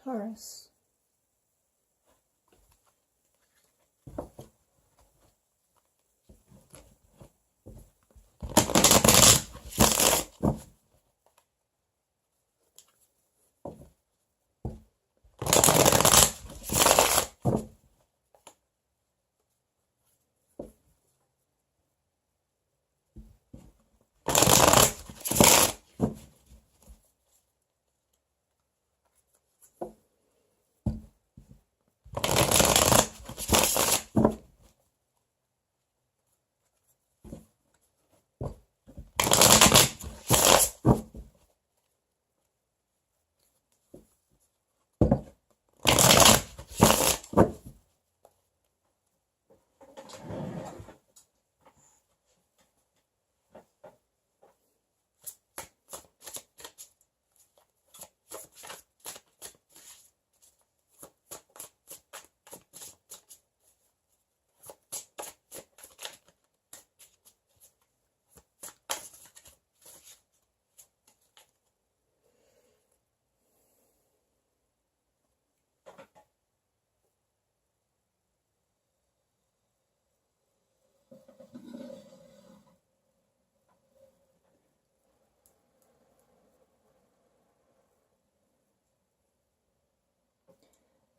Taurus.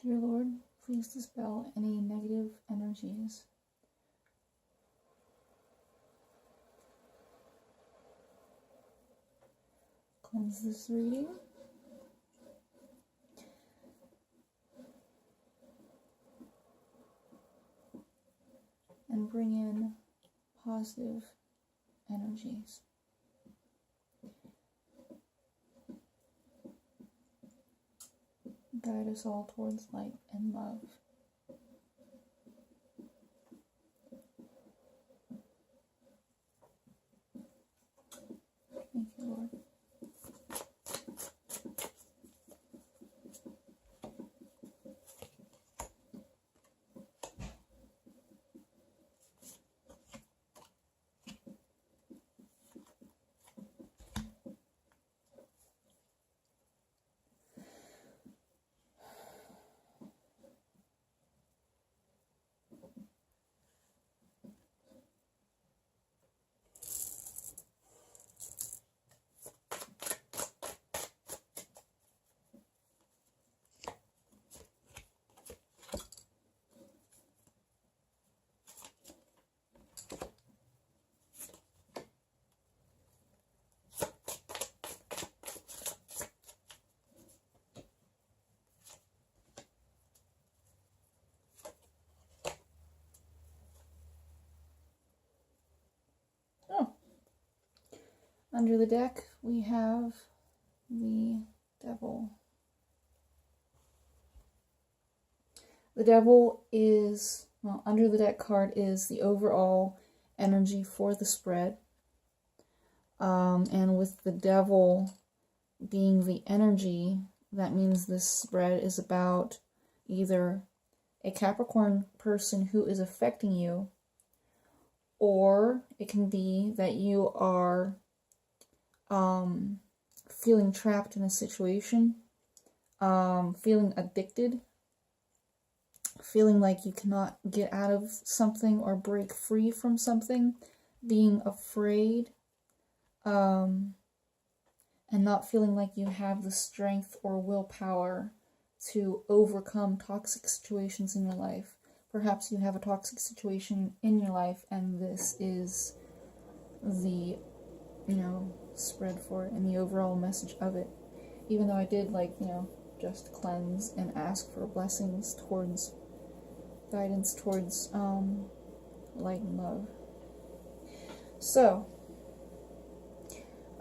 Dear Lord, please dispel any negative energies. Cleanse this reading. And bring in positive energies. Guide us all towards light and love. Thank you, Lord. Under the deck, we have the Devil. The Devil is, well, under the deck card is the overall energy for the spread. And with the Devil being the energy, that means this spread is about either a Capricorn person who is affecting you, or it can be that you are feeling trapped in a situation, feeling addicted, feeling like you cannot get out of something or break free from something, being afraid, and not feeling like you have the strength or willpower to overcome toxic situations in your life. Perhaps you have a toxic situation in your life and this is the, spread for it and the overall message of it. Even though I did, just cleanse and ask for blessings towards guidance towards light and love. So,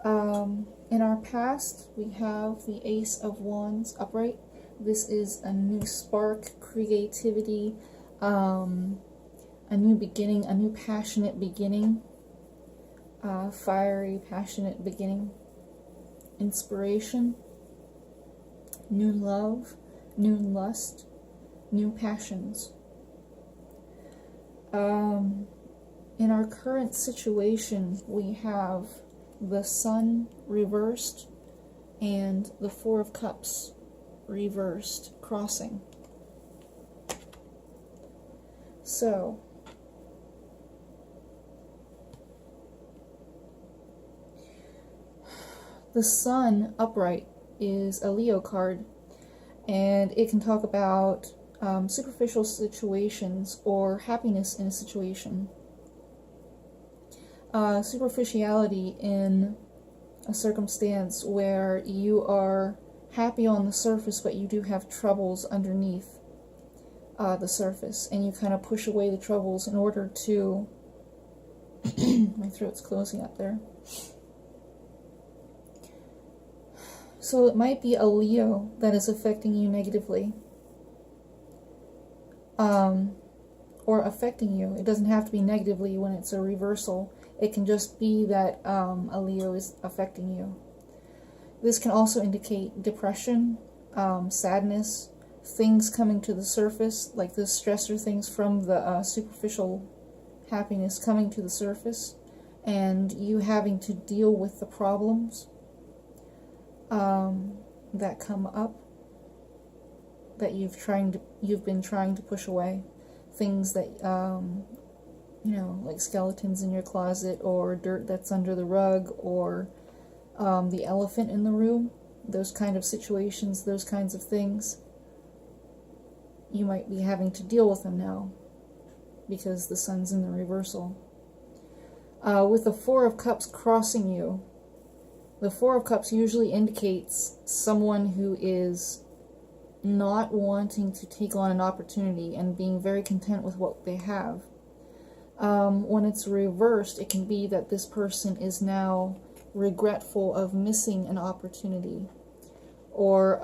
in our past, we have the Ace of Wands upright. This is a new spark, creativity, a new beginning, a new passionate beginning. Fiery, passionate beginning, inspiration, new love, new lust, new passions. In our current situation, we have the Sun reversed and the Four of Cups reversed, crossing. So, the Sun upright is a Leo card, and it can talk about superficial situations or happiness in a situation. Superficiality in a circumstance where you are happy on the surface, but you do have troubles underneath the surface, and you kind of push away the troubles in order to my throat's closing up there. So it might be a Leo that is affecting you negatively, or affecting you. It doesn't have to be negatively when it's a reversal. It can just be that a Leo is affecting you. This can also indicate depression, sadness, things coming to the surface, like the stressor things from the superficial happiness coming to the surface, and you having to deal with the problems that come up that you've been trying to push away. Things that you know, like skeletons in your closet, or dirt that's under the rug, or the elephant in the room. Those kind of situations, those kinds of things, you might be having to deal with them now because the Sun's in the reversal. With the Four of Cups crossing you, the Four of Cups usually indicates someone who is not wanting to take on an opportunity and being very content with what they have. When it's reversed, it can be that this person is now regretful of missing an opportunity, or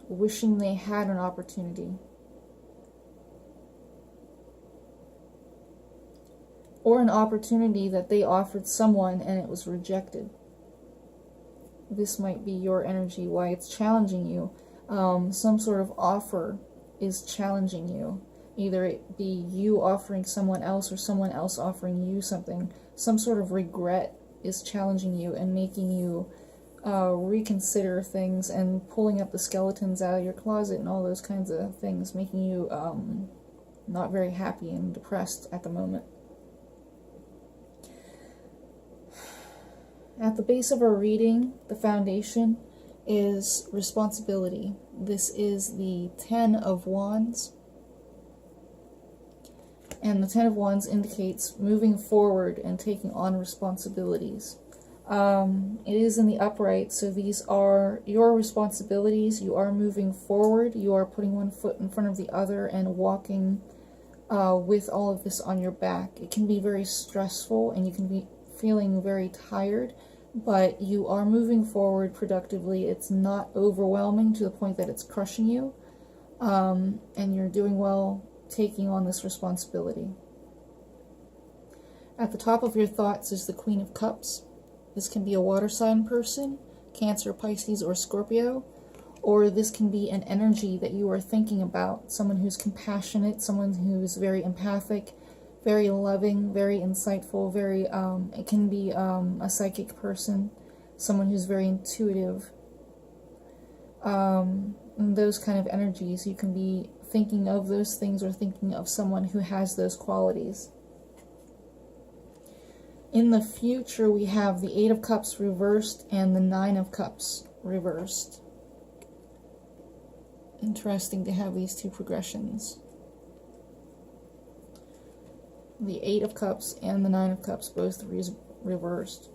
wishing they had an opportunity, or an opportunity that they offered someone and it was rejected. This might be your energy, why it's challenging you. Some sort of offer is challenging you. Either it be you offering someone else or someone else offering you something. Some sort of regret is challenging you and making you reconsider things and pulling up the skeletons out of your closet and all those kinds of things, making you not very happy and depressed at the moment. At the base of our reading, the foundation is responsibility. This is the Ten of Wands. And the Ten of Wands indicates moving forward and taking on responsibilities. It is in the upright, so these are your responsibilities. You are moving forward. You are putting one foot in front of the other and walking with all of this on your back. It can be very stressful and you can be feeling very tired, but you are moving forward productively. It's not overwhelming to the point that it's crushing you, and you're doing well taking on this responsibility. At the top of your thoughts is the Queen of Cups. This can be a water sign person, Cancer, Pisces, or Scorpio, or this can be an energy that you are thinking about, someone who's compassionate, someone who's very empathic, very loving, very insightful, very, it can be a psychic person, someone who's very intuitive. And those kind of energies, you can be thinking of those things or thinking of someone who has those qualities. In the future, we have the Eight of Cups reversed and the Nine of Cups reversed. Interesting to have these two progressions. The Eight of Cups and the Nine of Cups both reversed.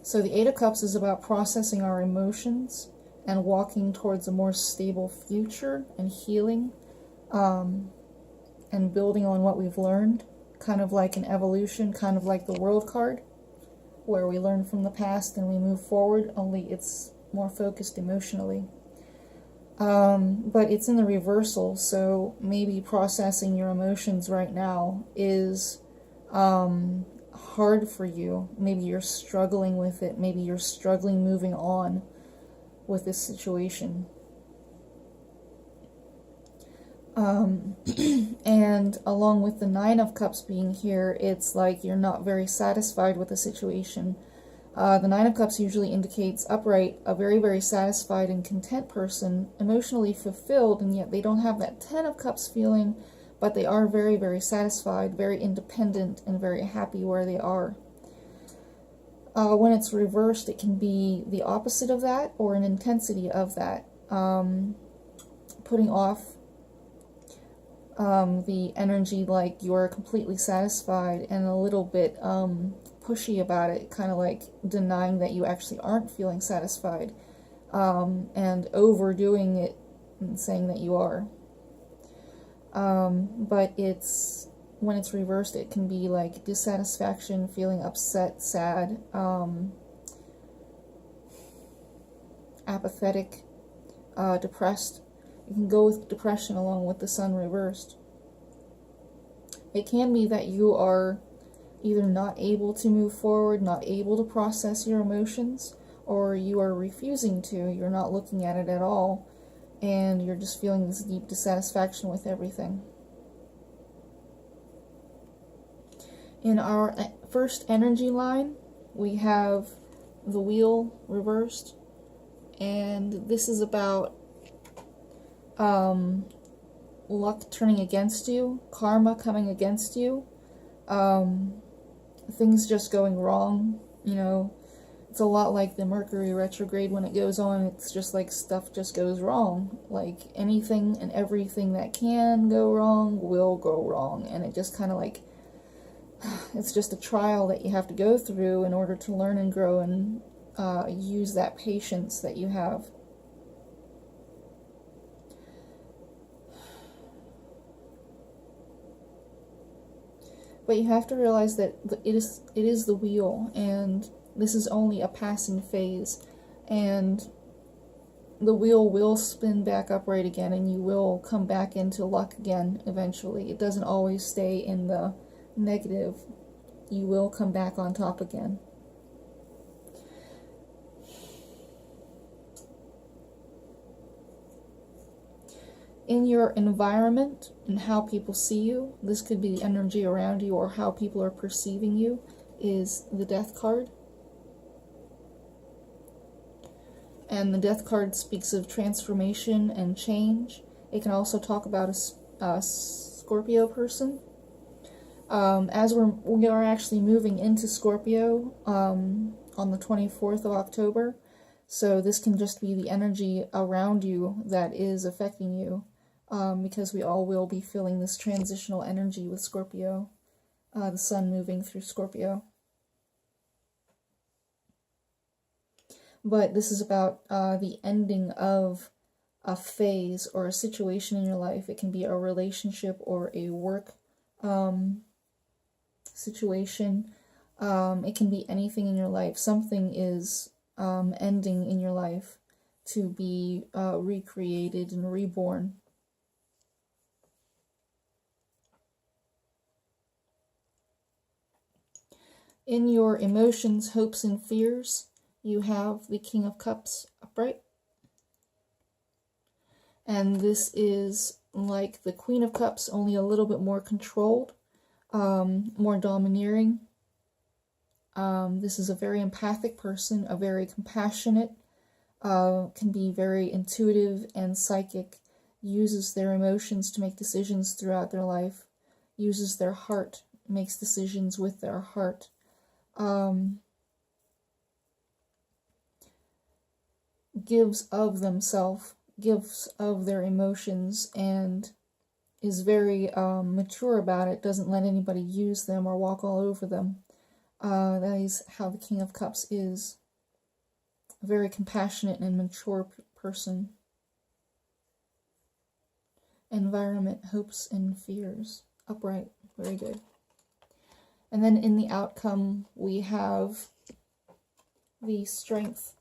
So the Eight of Cups is about processing our emotions and walking towards a more stable future and healing, and building on what we've learned, kind of like an evolution, kind of like the World card, where we learn from the past and we move forward, only it's more focused emotionally. But it's in the reversal, so maybe processing your emotions right now is hard for you. Maybe you're struggling with it. Maybe you're struggling moving on with this situation. And along with the Nine of Cups being here, it's like you're not very satisfied with the situation. The Nine of Cups usually indicates upright, a very, very satisfied and content person, emotionally fulfilled, and yet they don't have that Ten of Cups feeling, but they are very, very satisfied, very independent, and very happy where they are. When it's reversed, it can be the opposite of that, or an intensity of that. Putting off the energy like you're completely satisfied and a little bit pushy about it, kind of like denying that you actually aren't feeling satisfied, and overdoing it and saying that you are. But when it's reversed, it can be like dissatisfaction, feeling upset, sad, apathetic, depressed. You can go with depression along with the Sun reversed. It can be that you are either not able to move forward, not able to process your emotions, or you are refusing to. You're not looking at it at all, and you're just feeling this deep dissatisfaction with everything. In our first energy line, we have the Wheel reversed, and this is about luck turning against you, karma coming against you, things just going wrong. You know, it's a lot like the Mercury retrograde. When it goes on, it's just like stuff just goes wrong. Like anything and everything that can go wrong will go wrong, and it just kind of like, it's just a trial that you have to go through in order to learn and grow and use that patience that you have. But you have to realize that it is the wheel, and this is only a passing phase, and the wheel will spin back upright again, and you will come back into luck again eventually. It doesn't always stay in the negative. You will come back on top again. In your environment and how people see you, this could be the energy around you or how people are perceiving you, is the Death card. And the Death card speaks of transformation and change. It can also talk about a Scorpio person. As we are actually moving into Scorpio on the 24th of October, so this can just be the energy around you that is affecting you. Because we all will be feeling this transitional energy with Scorpio, the Sun moving through Scorpio. But this is about the ending of a phase or a situation in your life. It can be a relationship or a work situation. It can be anything in your life. Something is ending in your life to be recreated and reborn. In your emotions, hopes, and fears, you have the King of Cups upright. And this is like the Queen of Cups, only a little bit more controlled, more domineering. This is a very empathic person, a very compassionate, can be very intuitive and psychic, uses their emotions to make decisions throughout their life, uses their heart, makes decisions with their heart. Gives of themselves, gives of their emotions, and is very mature about it, doesn't let anybody use them or walk all over them. That is how the King of Cups is. A very compassionate and mature person. Environment, hopes, and fears. Upright. Very good. And then in the outcome, we have the Strength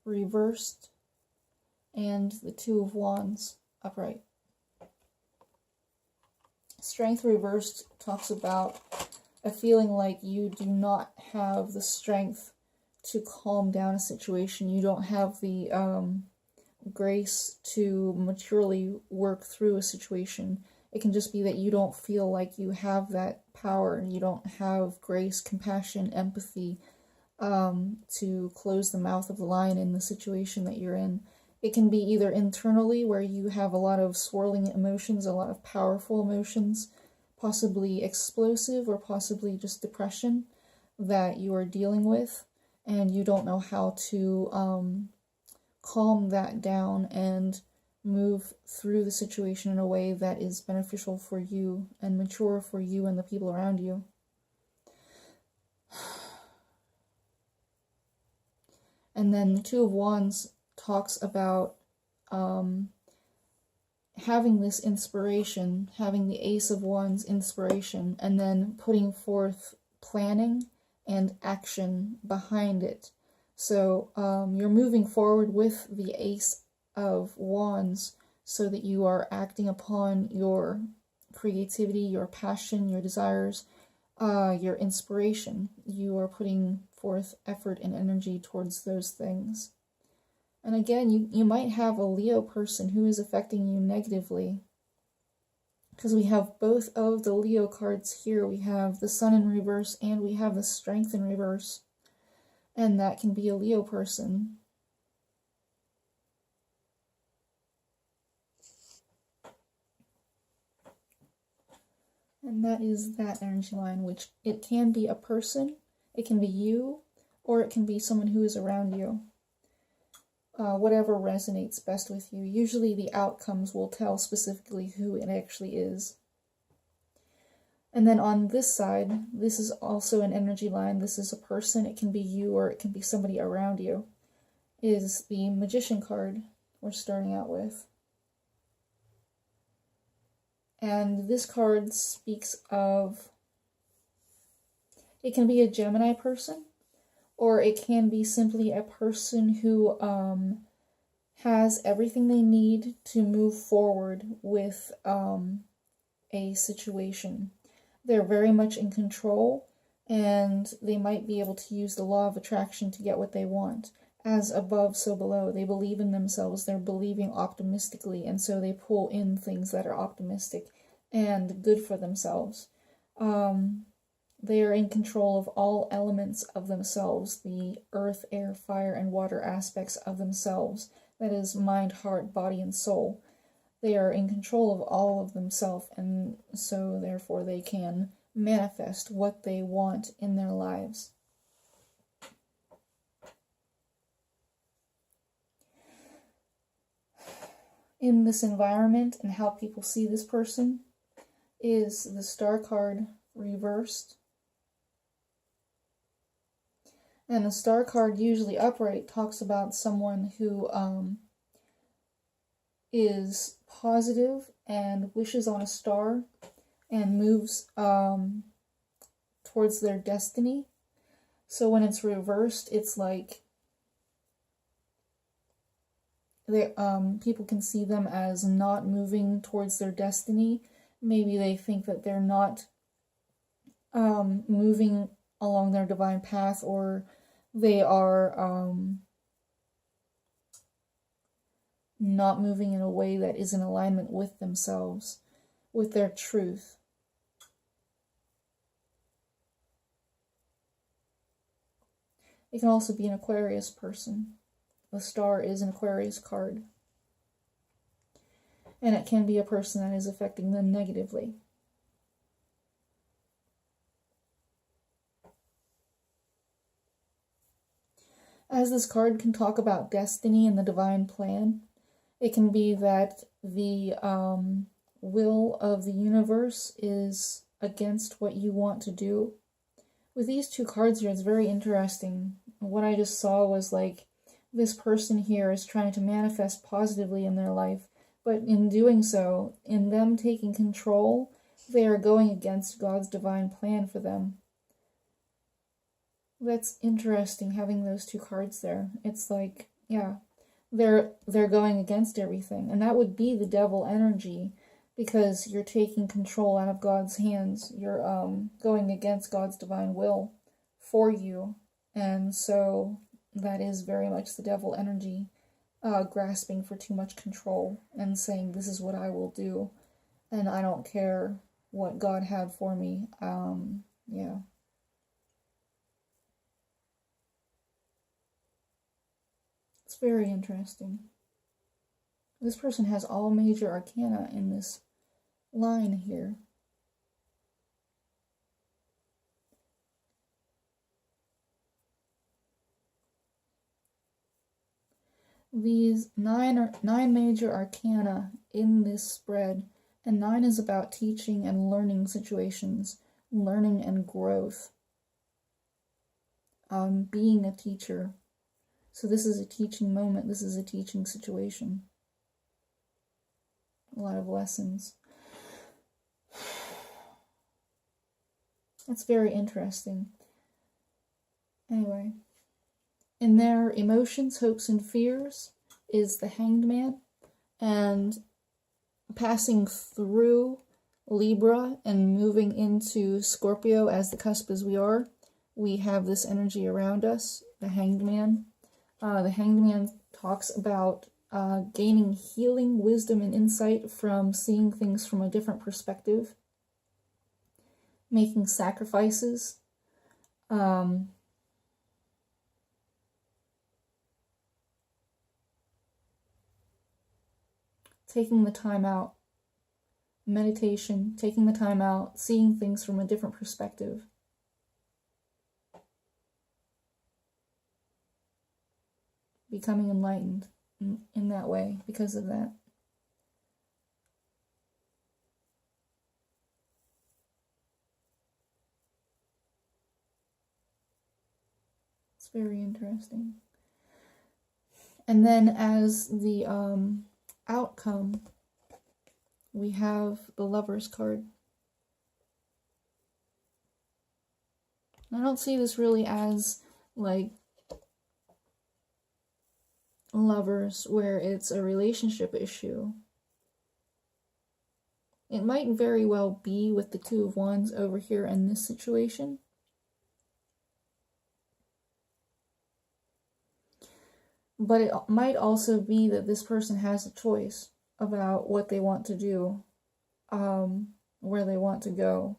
reversed and the Two of Wands upright. Strength reversed talks about a feeling like you do not have the strength to calm down a situation. You don't have the grace to maturely work through a situation. It can just be that you don't feel like you have that power. You don't have grace, compassion, empathy, to close the mouth of the lion in the situation that you're in. It can be either internally, where you have a lot of swirling emotions, a lot of powerful emotions, possibly explosive or possibly just depression that you are dealing with, and you don't know how to calm that down and move through the situation in a way that is beneficial for you and mature for you and the people around you. And then the Two of Wands talks about having this inspiration, having the Ace of Wands inspiration, and then putting forth planning and action behind it. So you're moving forward with the Ace of Wands so that you are acting upon your creativity, your passion, your desires, your inspiration. You are putting forth effort and energy towards those things. And again, you might have a Leo person who is affecting you negatively, because we have both of the Leo cards here. We have the Sun in reverse and we have the Strength in reverse. And that can be a Leo person. And that is that energy line, which it can be a person, it can be you, or it can be someone who is around you. Whatever resonates best with you. Usually the outcomes will tell specifically who it actually is. And then on this side, this is also an energy line. This is a person. It can be you or it can be somebody around you. Is the Magician card we're starting out with. And this card speaks of, it can be a Gemini person, or it can be simply a person who has everything they need to move forward with a situation. They're very much in control, and they might be able to use the law of attraction to get what they want. As above, so below. They believe in themselves, they're believing optimistically, and so they pull in things that are optimistic and good for themselves. They are in control of all elements of themselves, the earth, air, fire, and water aspects of themselves. That is mind, heart, body, and soul. They are in control of all of themselves, and so therefore they can manifest what they want in their lives. In this environment and how people see this person is the Star card reversed. And the Star card, usually upright, talks about someone who is positive and wishes on a star and moves towards their destiny. So when it's reversed, it's like people can see them as not moving towards their destiny. Maybe they think that they're not moving along their divine path, or they are not moving in a way that is in alignment with themselves, with their truth. It can also be an Aquarius person. The Star is an Aquarius card. And it can be a person that is affecting them negatively. As this card can talk about destiny and the divine plan, it can be that the will of the universe is against what you want to do. With these two cards here, it's very interesting. What I just saw was like, this person here is trying to manifest positively in their life, but in doing so, in them taking control, they are going against God's divine plan for them. That's interesting, having those two cards there. It's like, yeah, they're going against everything, and that would be the devil energy, because you're taking control out of God's hands. You're going against God's divine will for you, and so that is very much the devil energy, grasping for too much control and saying, this is what I will do, and I don't care what God had for me. Yeah. It's very interesting. This person has all major arcana in this line here. These nine major arcana in this spread, and 9 is about teaching and learning situations, learning and growth, being a teacher. So this is a teaching moment, this is a teaching situation. A lot of lessons. That's very interesting. Anyway. In their emotions, hopes, and fears is the Hanged Man, and passing through Libra and moving into Scorpio as the cusp as we are, we have this energy around us, the Hanged Man. The Hanged Man talks about gaining healing, wisdom, and insight from seeing things from a different perspective, making sacrifices, taking the time out, meditation, taking the time out, seeing things from a different perspective. Becoming enlightened in that way because of that. It's very interesting. And then as the outcome, we have the Lover's card. I don't see this really as like lovers where it's a relationship issue. It might very well be with the Two of Wands over here in this situation. But it might also be that this person has a choice about what they want to do, where they want to go.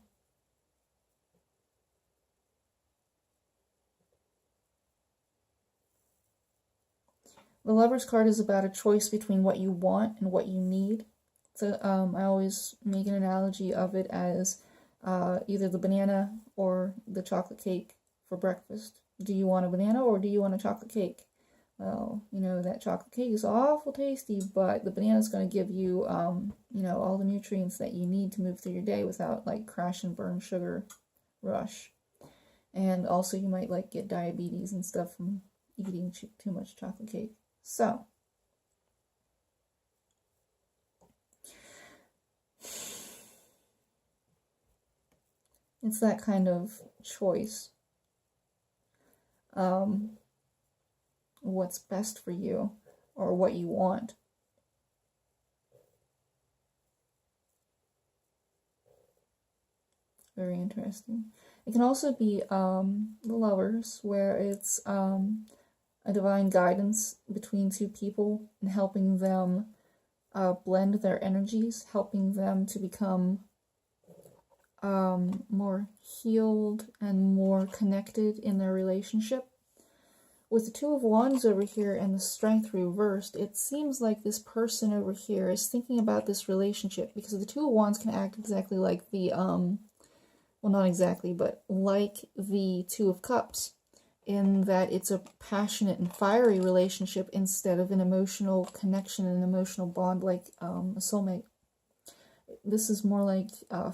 The Lover's card is about a choice between what you want and what you need. So I always make an analogy of it as either the banana or the chocolate cake for breakfast. Do you want a banana or do you want a chocolate cake? Well, you know, that chocolate cake is awful tasty, but the banana is going to give you, you know, all the nutrients that you need to move through your day without, like, crash and burn sugar rush. And also you might, like, get diabetes and stuff from eating too much chocolate cake. So, it's that kind of choice. What's best for you or what you want. Very interesting. It can also be the Lovers, where it's a divine guidance between two people and helping them blend their energies, helping them to become more healed and more connected in their relationship. With the Two of Wands over here and the Strength reversed, it seems like this person over here is thinking about this relationship, because the Two of Wands can act exactly like the, well, not exactly, but like the Two of Cups, in that it's a passionate and fiery relationship instead of an emotional connection and emotional bond like a soulmate. This is more like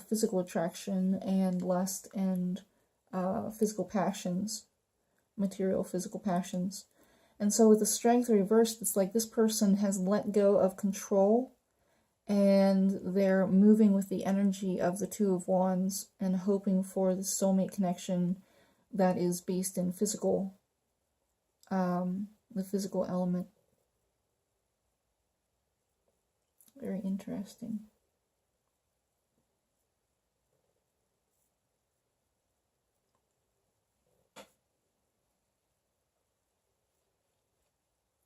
physical attraction and lust and physical passions. Material physical passions. And so with the Strength reversed, it's like this person has let go of control and they're moving with the energy of the Two of Wands and hoping for the soulmate connection that is based in physical, the physical element. Very interesting.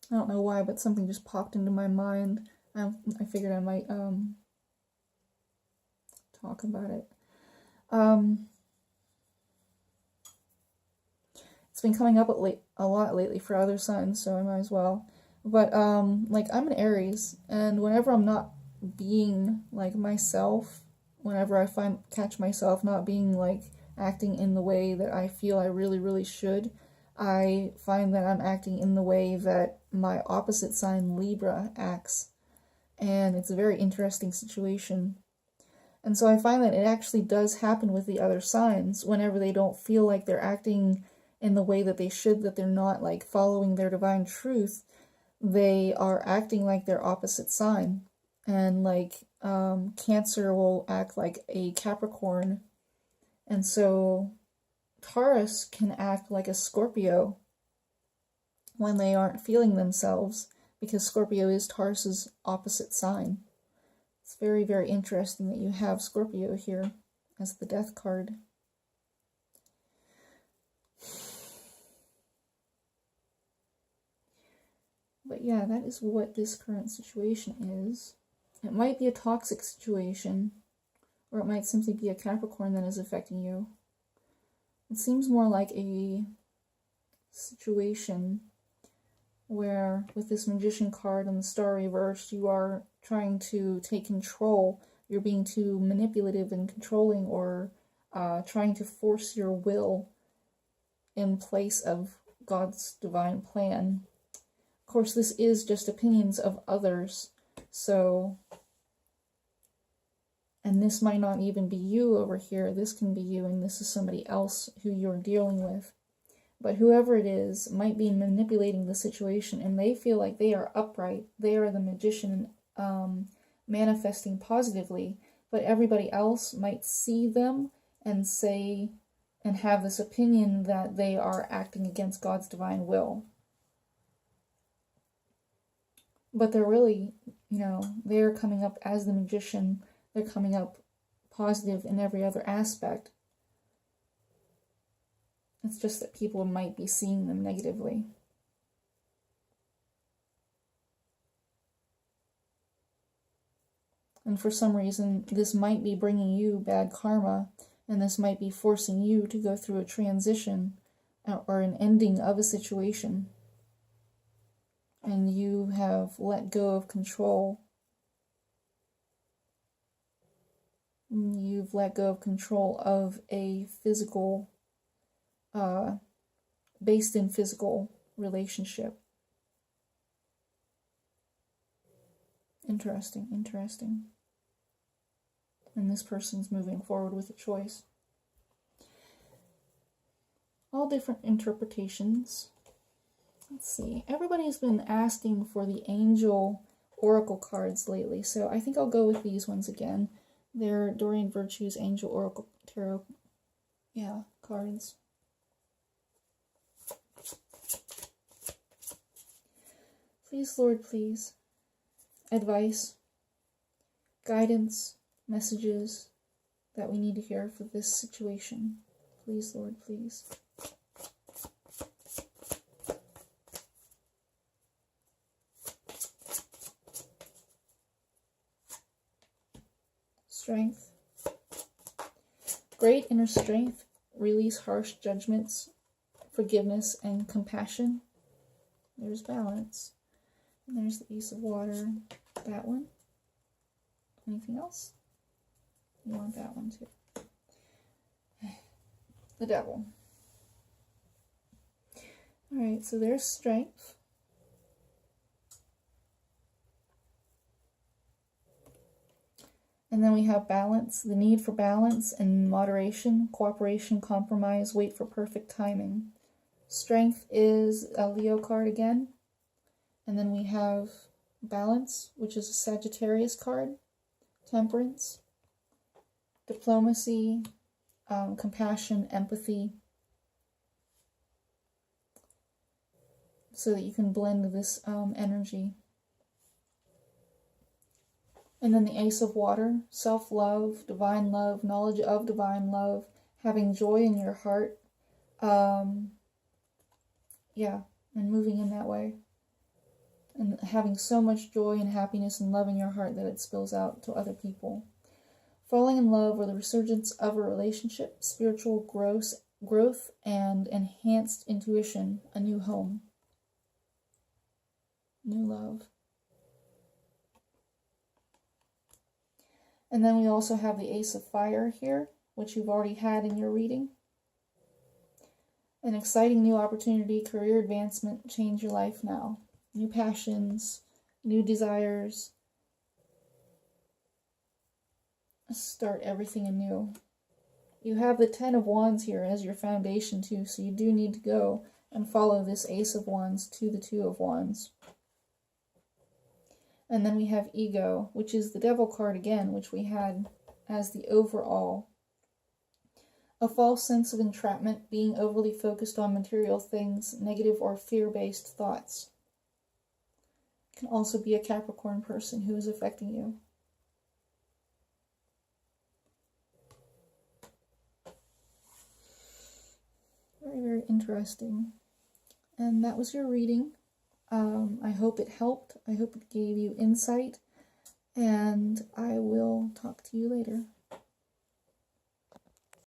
I don't know why, but something just popped into my mind. I figured I might talk about it. It's been coming up a lot lately for other signs, so I might as well. But like I'm an Aries, and whenever I'm not being like myself, whenever I catch myself not being like acting in the way that I feel I really, really should, I find that I'm acting in the way that my opposite sign Libra acts. And it's a very interesting situation. And so I find that it actually does happen with the other signs whenever they don't feel like they're acting in the way that they should, that they're not like following their divine truth. They are acting like their opposite sign. And like Cancer will act like a Capricorn. And so Taurus can act like a Scorpio when they aren't feeling themselves, because Scorpio is Taurus's opposite sign. It's very, very interesting that you have Scorpio here as the death card. But yeah, that is what this current situation is. It might be a toxic situation, or it might simply be a Capricorn that is affecting you. It seems more like a situation where, with this Magician card and the Star reversed, you are trying to take control. You're being too manipulative and controlling, or trying to force your will in place of God's divine plan. Of course, this is just opinions of others, so, and this might not even be you over here. This can be you, and this is somebody else who you're dealing with. But whoever it is might be manipulating the situation, and they feel like they are upright. They are the magician, manifesting positively. But everybody else might see them and say, and have this opinion that they are acting against God's divine will. But they're really, they're coming up as the magician. They're coming up positive in every other aspect. It's just that people might be seeing them negatively. And for some reason, this might be bringing you bad karma, and this might be forcing you to go through a transition or an ending of a situation. And you have let go of control. You've let go of control of a physical, based in physical relationship. Interesting. And this person's moving forward with a choice. All different interpretations. Let's see. Everybody's been asking for the angel oracle cards lately, so I think I'll go with these ones again. They're Dorian Virtue's Angel Oracle Tarot, cards. Please, Lord, please. Advice, guidance, messages that we need to hear for this situation. Please, Lord, please. Strength. Great inner strength. Release harsh judgments. Forgiveness and compassion. There's balance. And there's the Ace of Water. That one. Anything else? You want that one too. The Devil. Alright, so there's strength. And then we have balance, the need for balance and moderation, cooperation, compromise, wait for perfect timing. Strength is a Leo card again. And then we have balance, which is a Sagittarius card. Temperance, diplomacy, compassion, empathy. So that you can blend this energy. And then the Ace of Water, self-love, divine love, knowledge of divine love, having joy in your heart. And moving in that way. And having so much joy and happiness and love in your heart that it spills out to other people. Falling in love or the resurgence of a relationship, spiritual growth and enhanced intuition, a new home. new love. And then we also have the Ace of Fire here, which you've already had in your reading. An exciting new opportunity, career advancement, change your life now. New passions, new desires. Start everything anew. You have the Ten of Wands here as your foundation too, so you do need to go and follow this Ace of Wands to the Two of Wands. And then we have Ego, which is the Devil card again, which we had as the overall. A false sense of entrapment, being overly focused on material things, negative or fear-based thoughts. Can also be a Capricorn person who is affecting you. Very, very interesting. And that was your reading. I hope it helped. I hope it gave you insight. And I will talk to you later.